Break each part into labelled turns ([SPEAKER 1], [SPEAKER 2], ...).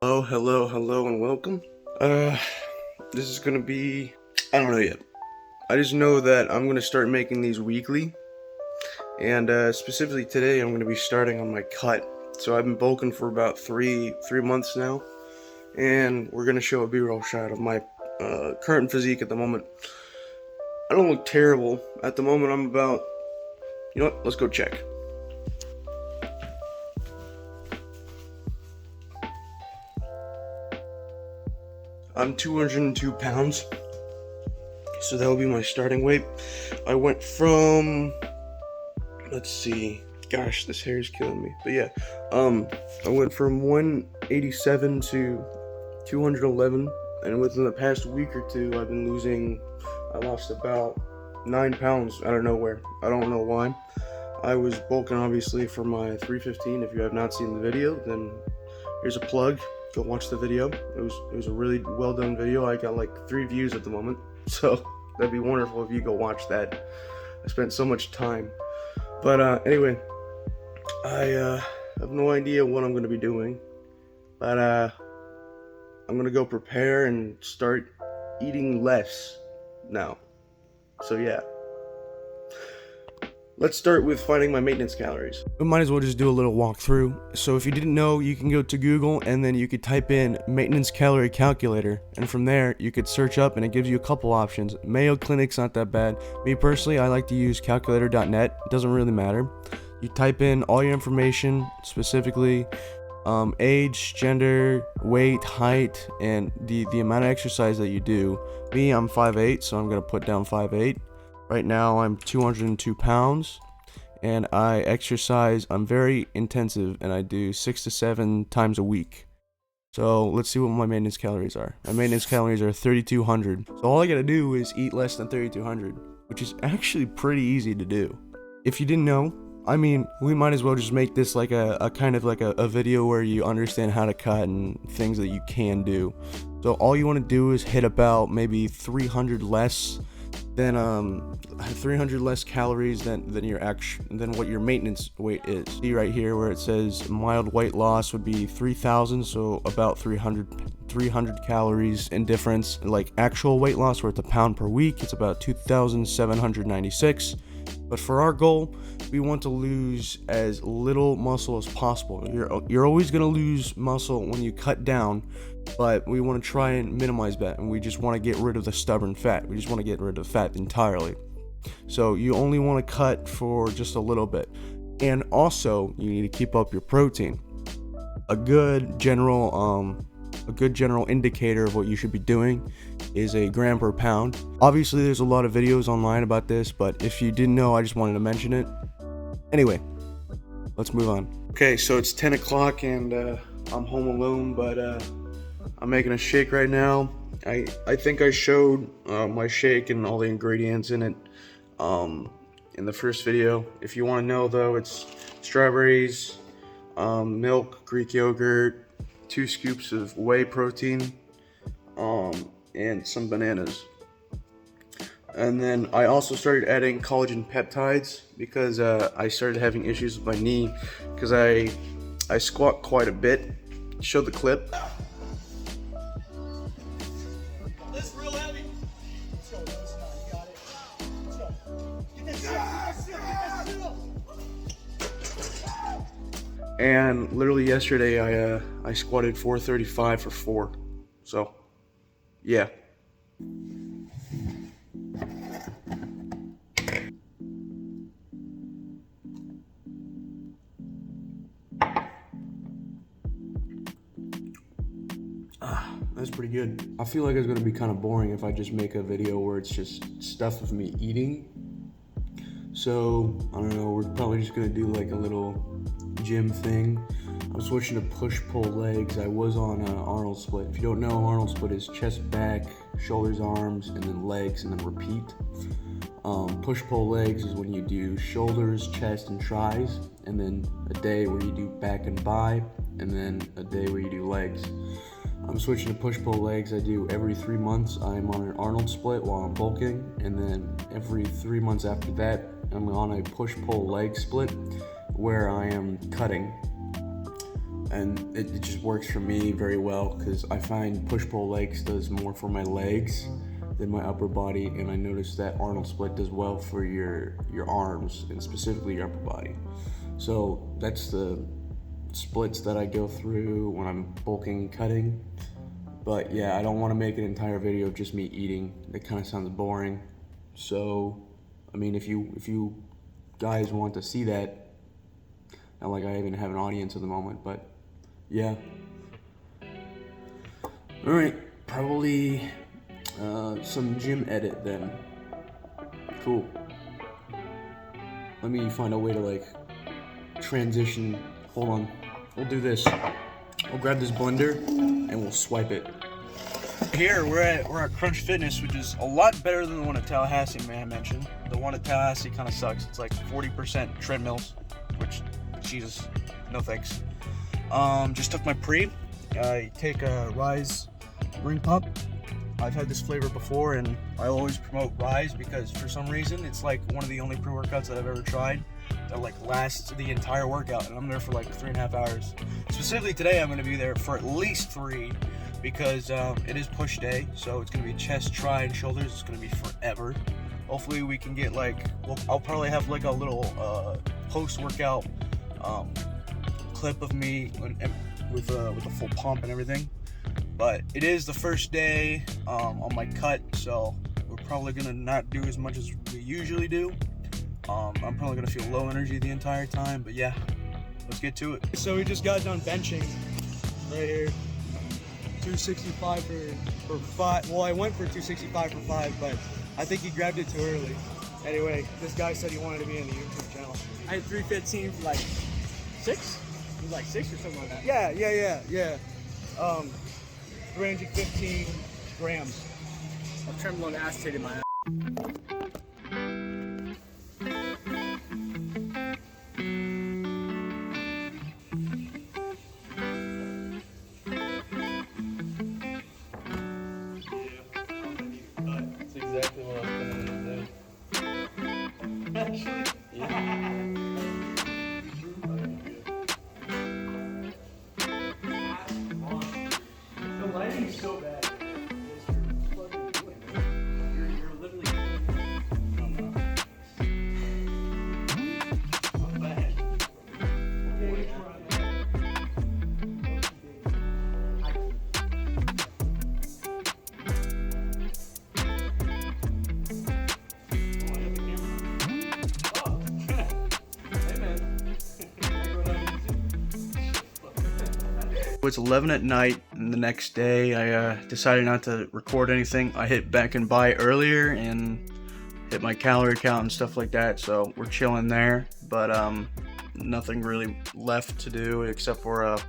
[SPEAKER 1] Oh, hello, and welcome. This is gonna be, I don't know yet. I just know that I'm gonna start making these weekly, and specifically today, I'm gonna be starting on my cut. So I've been bulking for about three months now, and we're gonna show a B-roll shot of my current physique at the moment. I don't look terrible at the moment. I'm about, you know what? Let's go check. I'm 202 pounds. So that will be my starting weight. I went from, let's see, gosh, this hair is killing me. But yeah, I went from 187 to 211, and within the past week or two, I lost about 9 pounds out of nowhere. I don't know why. I was bulking obviously for my 315. If you have not seen the video, then here's a plug. Go watch the video. It was a really well done video. I got like 3 views at the moment. So that'd be wonderful if you go watch that. I spent so much time. But anyway, I have no idea what I'm gonna be doing. But I'm gonna go prepare and start eating less now. So yeah. Let's start with finding my maintenance calories. We might as well just do a little walkthrough. So if you didn't know, you can go to Google and then you could type in maintenance calorie calculator, and from there you could search up and it gives you a couple options. Mayo Clinic's not that bad. Me personally, I like to use calculator.net. It doesn't really matter. You type in all your information, specifically age, gender, weight, height, and the amount of exercise that you do. Me, I'm 5'8", so I'm gonna put down 5'8". Right now I'm 202 pounds and I exercise. I'm very intensive and I do 6 to 7 times a week. So let's see what my maintenance calories are. My maintenance calories are 3,200. So all I gotta do is eat less than 3,200, which is actually pretty easy to do. If you didn't know, I mean, we might as well just make this like a kind of like a video where you understand how to cut and things that you can do. So all you wanna do is hit about maybe 300 less than 300 less calories than what your maintenance weight is. See right here where it says mild weight loss would be 3,000, so about 300 calories in difference. Like actual weight loss, where it's a pound per week, it's about 2,796. But for our goal, we want to lose as little muscle as possible. You're always gonna lose muscle when you cut down, but we want to try and minimize that, and we just want to get rid of the stubborn fat. We just want to get rid of fat entirely. So you only want to cut for just a little bit. And also, you need to keep up your protein. A good general indicator of what you should be doing is a gram per pound. Obviously, there's a lot of videos online about this, but if you didn't know, I just wanted to mention it. Anyway, let's move on. Okay, so it's 10 o'clock and I'm home alone, but I'm making a shake right now. I think I showed my shake and all the ingredients in it in the first video. If you want to know though, it's strawberries, milk, Greek yogurt, 2 scoops of whey protein, and some bananas. And then I also started adding collagen peptides because I started having issues with my knee because I squat quite a bit. Show the clip.
[SPEAKER 2] This real heavy. Let's go, Lewis. You got it. Let's go. Get that shit.
[SPEAKER 1] And literally yesterday I squatted 435 for 4. So yeah. That's pretty good. I feel like it's gonna be kind of boring if I just make a video where it's just stuff of me eating. So, I don't know, we're probably just gonna do like a little gym thing. I'm switching to push-pull legs. I was on Arnold split. If you don't know, Arnold split is chest, back, shoulders, arms, and then legs, and then repeat. Push-pull legs is when you do shoulders, chest, and tries, and then a day where you do back and bi, and then a day where you do legs. I'm switching to push-pull legs. I do every 3 months. I'm on an Arnold split while I'm bulking, and then every 3 months after that, I'm on a push-pull leg split where I am cutting. and it just works for me very well because I find push-pull legs does more for my legs than my upper body, and I noticed that Arnold split does well for your arms and specifically your upper body. So that's the splits that I go through when I'm bulking and cutting. But yeah, I don't want to make an entire video of just me eating. That kind of sounds boring. So I mean, if you guys want to see that, not like I even have an audience at the moment, but yeah. All right, probably some gym edit then. Cool. Let me find a way to like transition. Hold on, we'll do this. I'll grab this blender and we'll swipe it. Here we're at Crunch Fitness, which is a lot better than the one at Tallahassee, man. I mentioned the one at Tallahassee kind of sucks. It's like 40% treadmills, which Jesus, no thanks. Just took my pre. I take a Rise Ring Pump. I've had this flavor before, and I always promote Rise because for some reason it's like one of the only pre-workouts that I've ever tried that like lasts the entire workout, and I'm there for like 3.5 hours. Specifically today, I'm going to be there for at least 3 because it is push day, so it's going to be chest, tri, and shoulders. It's going to be forever. Hopefully, we can get like I'll probably have like a little post-workout clip of me with a full pump and everything. But it is the first day on my cut, so we're probably gonna not do as much as we usually do. I'm probably gonna feel low energy the entire time, but yeah, let's get to it. So we just got done benching right here. 265 for 5. Well, I went for 265 for 5, but I think he grabbed it too early. Anyway, this guy said he wanted to be in the YouTube channel.
[SPEAKER 3] I had 315 for like 6? It was like 6 or something like that.
[SPEAKER 1] Yeah. 315 grams.
[SPEAKER 3] I've trembling acetate my ass.
[SPEAKER 4] That's exactly what I was planning to do.
[SPEAKER 3] Actually?
[SPEAKER 4] Yeah.
[SPEAKER 3] The lighting is so bad. You're literally not bad.
[SPEAKER 1] It's 11 at night, and the next day I decided not to record anything. I hit back and buy earlier and hit my calorie count and stuff like that, so we're chilling there. But nothing really left to do except for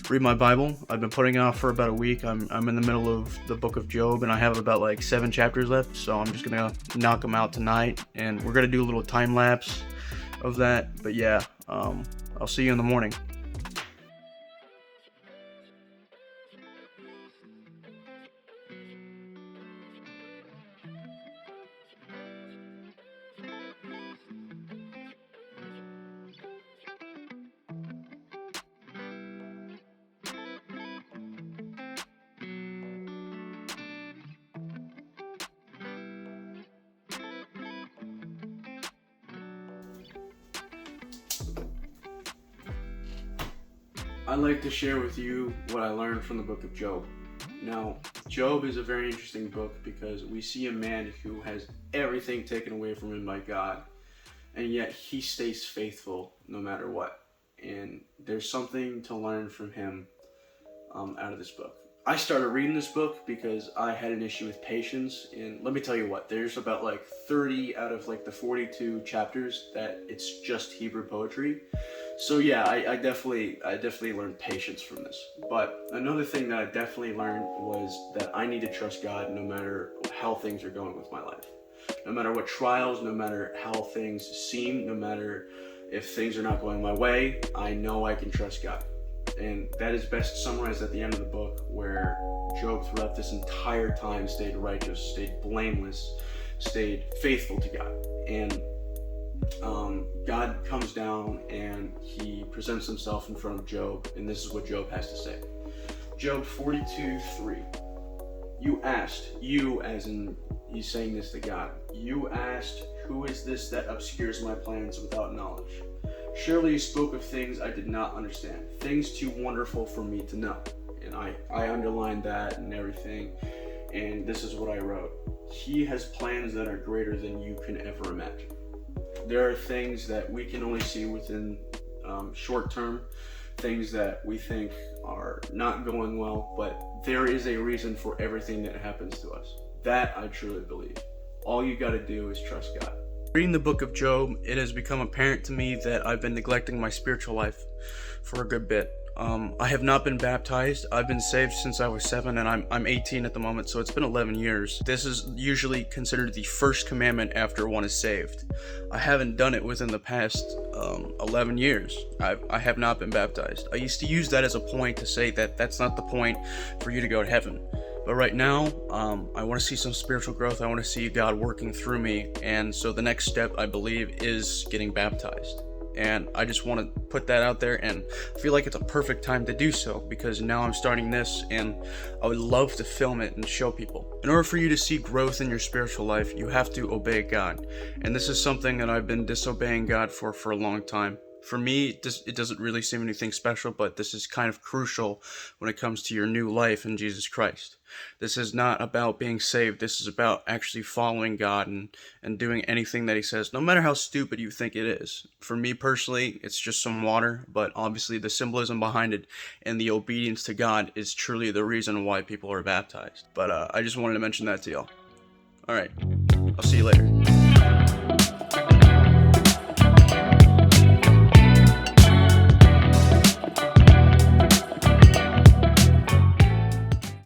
[SPEAKER 1] read my Bible. I've been putting it off for about a week. I'm in the middle of the book of Job, and I have about like 7 chapters left, so I'm just gonna knock them out tonight, and we're gonna do a little time lapse of that. But yeah, I'll see you in the morning. I'd like to share with you what I learned from the book of Job. Now, Job is a very interesting book because we see a man who has everything taken away from him by God, and yet he stays faithful no matter what. And there's something to learn from him out of this book. I started reading this book because I had an issue with patience, and let me tell you what, there's about like 30 out of like the 42 chapters that it's just Hebrew poetry. So yeah, I definitely learned patience from this. But another thing that I definitely learned was that I need to trust God no matter how things are going with my life. No matter what trials, no matter how things seem, no matter if things are not going my way, I know I can trust God. And that is best summarized at the end of the book, where Job throughout this entire time stayed righteous, stayed blameless, stayed faithful to God. And God comes down and he presents himself in front of Job, and this is what Job has to say. Job 42:3. You asked, you as in, he's saying this to God, you asked, who is this that obscures my plans without knowledge? Surely you spoke of things I did not understand, things too wonderful for me to know. And I underlined that and everything, and this is what I wrote. He has plans that are greater than you can ever imagine. There are things that we can only see within short term, things that we think are not going well, but there is a reason for everything that happens to us. That I truly believe. All you gotta do is trust God. Reading the book of Job, it has become apparent to me that I've been neglecting my spiritual life for a good bit. I have not been baptized. I've been saved since I was 7, and I'm 18 at the moment, so it's been 11 years. This is usually considered the first commandment after one is saved. I haven't done it within the past 11 years. I have not been baptized. I used to use that as a point to say that that's not the point for you to go to heaven. But right now, I want to see some spiritual growth. I want to see God working through me, and so the next step, I believe, is getting baptized. And I just want to put that out there, and I feel like it's a perfect time to do so, because now I'm starting this and I would love to film it and show people. In order for you to see growth in your spiritual life, you have to obey God. And this is something that I've been disobeying God for a long time. For me, it doesn't really seem anything special, but this is kind of crucial when it comes to your new life in Jesus Christ. This is not about being saved. This is about actually following God and doing anything that he says, no matter how stupid you think it is. For me personally, it's just some water, but obviously the symbolism behind it and the obedience to God is truly the reason why people are baptized. But I just wanted to mention that to y'all. Alright, I'll see you later.